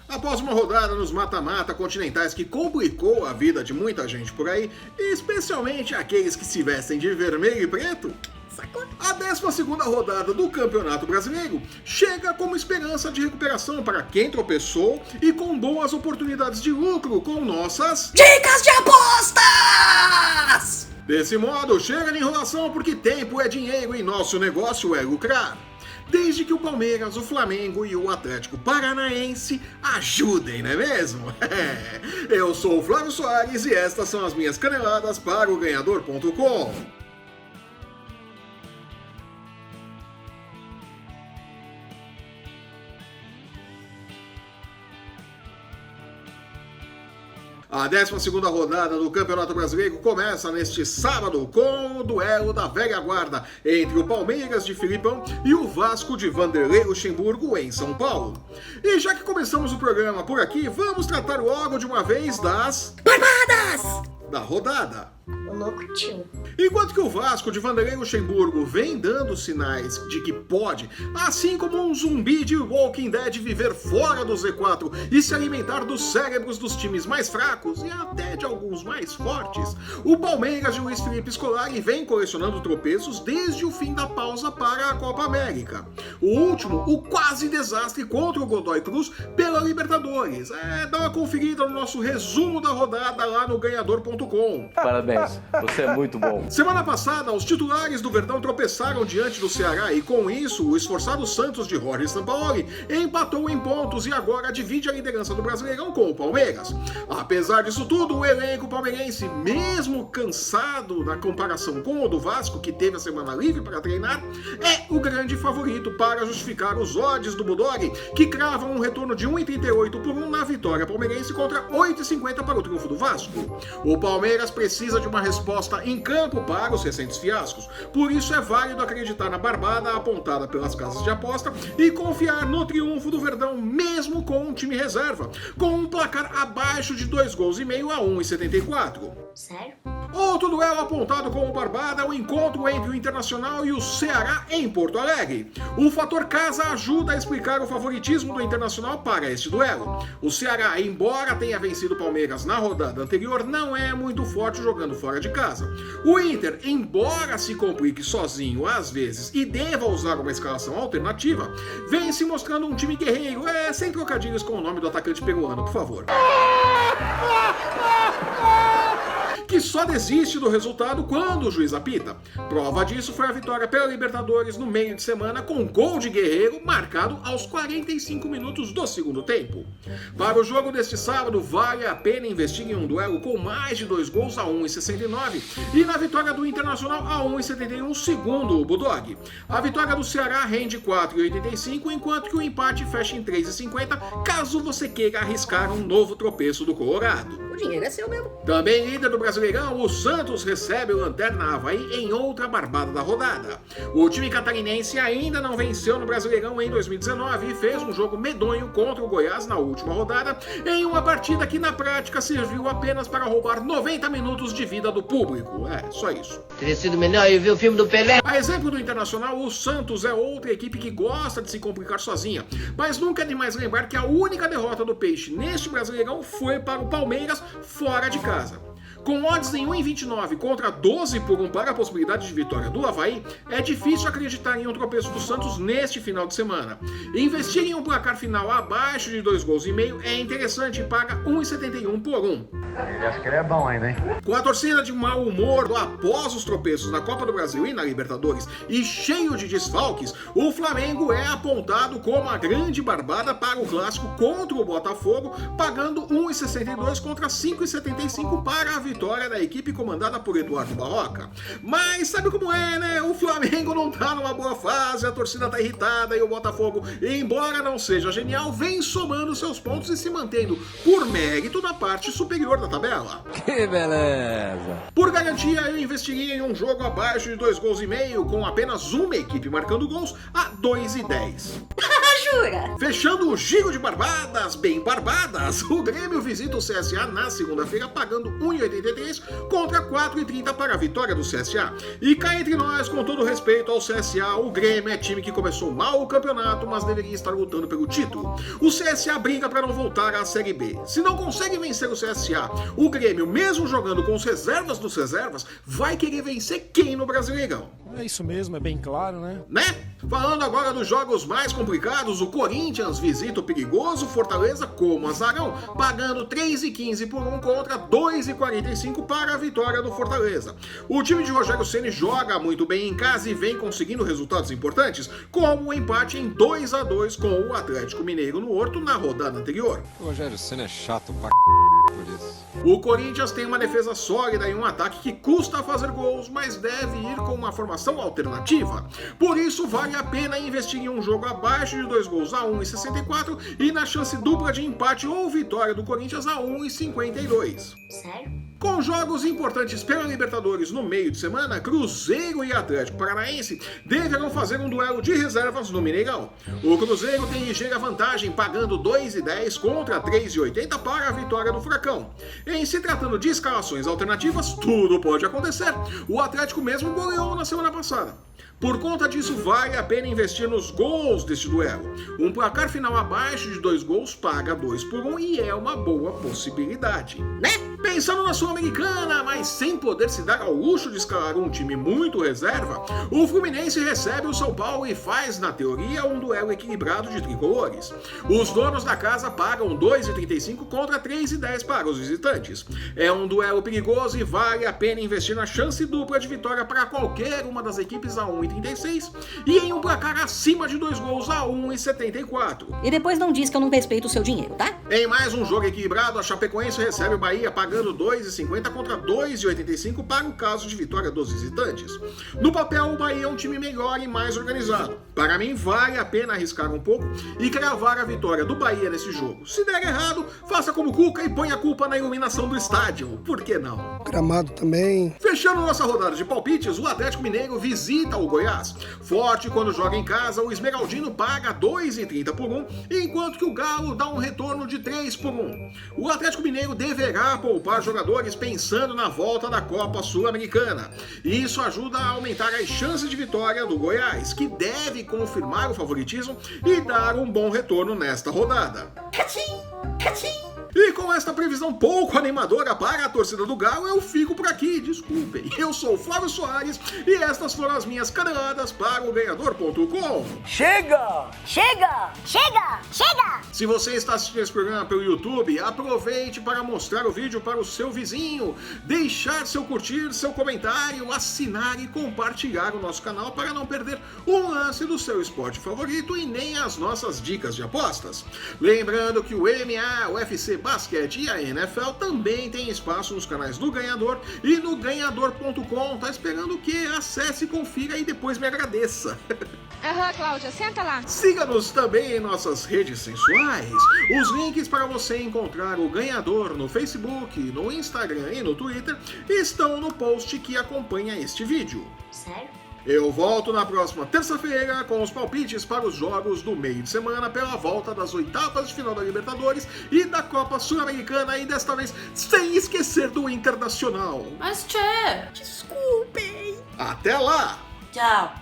Após uma rodada nos mata-mata continentais que complicou a vida de muita gente por aí, especialmente aqueles que se vestem de vermelho e preto, a 12ª rodada do Campeonato Brasileiro chega como esperança de recuperação para quem tropeçou e com boas oportunidades de lucro com nossas dicas de apostas! Desse modo, chega de enrolação porque tempo é dinheiro e nosso negócio é lucrar. Desde que o Palmeiras, o Flamengo e o Atlético Paranaense ajudem, não é mesmo? Eu sou o Flávio Soares e estas são as minhas caneladas para o Ganhador.com. A 12ª rodada do Campeonato Brasileiro começa neste sábado com o duelo da velha guarda entre o Palmeiras de Filipão e o Vasco de Vanderlei Luxemburgo em São Paulo. E já que começamos o programa por aqui, vamos tratar logo de uma vez das barbadas da rodada. O louco tio. Enquanto que o Vasco de Vanderlei Luxemburgo vem dando sinais de que pode, assim como um zumbi de Walking Dead, viver fora do Z4 e se alimentar dos cérebros dos times mais fracos e até de alguns mais fortes, o Palmeiras de Luiz Felipe Scolari vem colecionando tropeços desde o fim da pausa para a Copa América. O último, o quase desastre contra o Godoy Cruz pela Libertadores. Dá uma conferida no nosso resumo da rodada lá no Ganhador.com. Parabéns, você é muito bom. Semana passada, os titulares do Verdão tropeçaram diante do Ceará e, com isso, o esforçado Santos de Jorge Sampaoli empatou em pontos e agora divide a liderança do Brasileirão com o Palmeiras. Apesar disso tudo, o elenco palmeirense, mesmo cansado na comparação com o do Vasco, que teve a semana livre para treinar, é o grande favorito para justificar os odds do Bulldog, que cravam um retorno de 1,38 por 1 na vitória palmeirense contra 8,50 para o triunfo do Vasco. O Palmeiras precisa de uma resposta em campo para os recentes fiascos. Por isso é válido acreditar na barbada apontada pelas casas de aposta e confiar no triunfo do Verdão mesmo com um time reserva, com um placar abaixo de 2,5 gols a 1,74. Sério? Outro duelo apontado como barbada é o encontro entre o Internacional e o Ceará em Porto Alegre. O fator casa ajuda a explicar o favoritismo do Internacional para este duelo. O Ceará, embora tenha vencido o Palmeiras na rodada anterior, não é muito forte jogando fora de casa. O Inter, embora se complique sozinho às vezes e deva usar uma escalação alternativa, vem se mostrando um time guerreiro, sem trocadilhos com o nome do atacante peruano, por favor. Que só desiste do resultado quando o juiz apita. Prova disso foi a vitória pela Libertadores no meio de semana com gol de Guerreiro marcado aos 45 minutos do segundo tempo. Para o jogo deste sábado, vale a pena investir em um duelo com mais de 2 gols a 1,69 e na vitória do Internacional a 1,71 segundo o Bulldog. A vitória do Ceará rende 4,85 enquanto que o empate fecha em 3,50 caso você queira arriscar um novo tropeço do Colorado. O dinheiro é seu mesmo. Também líder do Brasileirão, o Santos recebe o Lanterna Avaí em outra barbada da rodada. O time catarinense ainda não venceu no Brasileirão em 2019 e fez um jogo medonho contra o Goiás na última rodada, em uma partida que na prática serviu apenas para roubar 90 minutos de vida do público. Só isso. Teria sido melhor eu ver o filme do Pelé. A exemplo do Internacional, o Santos é outra equipe que gosta de se complicar sozinha, mas nunca é demais lembrar que a única derrota do Peixe neste Brasileirão foi para o Palmeiras fora de casa. Com odds em 1,29 contra 12 por 1 para a possibilidade de vitória do Avaí, é difícil acreditar em um tropeço do Santos neste final de semana. Investir em um placar final abaixo de 2,5 gols é interessante e paga 1,71 por 1. Ele acha que ele é bom ainda, hein? Com a torcida de mau humor após os tropeços na Copa do Brasil e na Libertadores e cheio de desfalques, o Flamengo é apontado como a grande barbada para o clássico contra o Botafogo, pagando 1,62 contra 5,75 para a vitória da equipe comandada por Eduardo Barroca. Mas sabe como é, né? O Flamengo não tá numa boa fase, a torcida tá irritada e o Botafogo, embora não seja genial, vem somando seus pontos e se mantendo por mérito na parte superior da da tabela. Que beleza! Por garantia, eu investiria em um jogo abaixo de 2,5 gols, com apenas uma equipe marcando gols a 2,10. Jura? Fechando o giro de barbadas, bem barbadas, o Grêmio visita o CSA na segunda-feira pagando 1,83 contra 4,30 para a vitória do CSA. E cá entre nós, com todo respeito ao CSA, o Grêmio é time que começou mal o campeonato, mas deveria estar lutando pelo título. O CSA briga para não voltar à Série B. Se não consegue vencer o CSA, o Grêmio, mesmo jogando com os reservas dos reservas, vai querer vencer quem no Brasileirão? É isso mesmo, é bem claro, né? Falando agora dos jogos mais complicados, o Corinthians visita o perigoso Fortaleza como azarão, pagando 3,15 por 1 contra 2,45 para a vitória do Fortaleza. O time de Rogério Ceni joga muito bem em casa e vem conseguindo resultados importantes, como o empate em 2-2 com o Atlético Mineiro no Horto na rodada anterior. O Rogério Ceni é chato pra por isso. O Corinthians tem uma defesa sólida e um ataque que custa fazer gols, mas deve ir com uma formação alternativa. Por isso, vale a pena investir em um jogo abaixo de 2 gols a 1,64 e na chance dupla de empate ou vitória do Corinthians a 1,52. Sério? Com jogos importantes pela Libertadores no meio de semana, Cruzeiro e Atlético Paranaense deverão fazer um duelo de reservas no Mineirão. O Cruzeiro tem ligeira vantagem, pagando 2,10 contra 3,80 para a vitória do Furacão. Em se tratando de escalações alternativas, tudo pode acontecer. O Atlético mesmo goleou na semana passada. Por conta disso, vale a pena investir nos gols deste duelo. Um placar final abaixo de 2 gols paga 2 por 1 e é uma boa possibilidade, né? Pensando na Sul-Americana, mas sem poder se dar ao luxo de escalar um time muito reserva, o Fluminense recebe o São Paulo e faz, na teoria, um duelo equilibrado de tricolores. Os donos da casa pagam 2,35 contra 3,10 para os visitantes. É um duelo perigoso e vale a pena investir na chance dupla de vitória para qualquer uma das equipes a 1,36 e em um placar acima de 2 gols a 1,74. E depois não diz que eu não respeito o seu dinheiro, tá? Em mais um jogo equilibrado, a Chapecoense recebe o Bahia pagando 2,50 contra 2,85 para o caso de vitória dos visitantes. No papel, o Bahia é um time melhor e mais organizado. Para mim, vale a pena arriscar um pouco e cravar a vitória do Bahia nesse jogo. Se der errado, faça como Cuca e ponha a culpa na iluminação do estádio. Por que não? Gramado também. Fechando nossa rodada de palpites, o Atlético Mineiro visita o Goiás. Forte quando joga em casa, o Esmeraldino paga 2,30 por 1, enquanto que o Galo dá um retorno de 3 por 1. O Atlético Mineiro deverá poupar jogadores pensando na volta da Copa Sul-Americana. E isso ajuda a aumentar as chances de vitória do Goiás, que deve confirmar o favoritismo e dar um bom retorno nesta rodada. Cachim! Cachim! E com esta previsão pouco animadora para a torcida do Galo, eu fico por aqui, desculpem. Eu sou o Flávio Soares e estas foram as minhas caneladas para o Ganhador.com. Chega! Chega! Chega! Chega! Se você está assistindo esse programa pelo YouTube, aproveite para mostrar o vídeo para o seu vizinho, deixar seu curtir, seu comentário, assinar e compartilhar o nosso canal para não perder um lance do seu esporte favorito e nem as nossas dicas de apostas. Lembrando que o MMA, o UFC, basquete e a NFL também tem espaço nos canais do Ganhador e no Ganhador.com. Tá esperando o quê? Acesse, confira e depois me agradeça. Aham, Cláudia, senta lá. Siga-nos também em nossas redes sensuais. Os links para você encontrar o Ganhador no Facebook, no Instagram e no Twitter estão no post que acompanha este vídeo. Sério? Eu volto na próxima terça-feira com os palpites para os jogos do meio de semana pela volta das oitavas de final da Libertadores e da Copa Sul-Americana e desta vez sem esquecer do Internacional. Mas, tchê... Desculpem! Até lá! Tchau.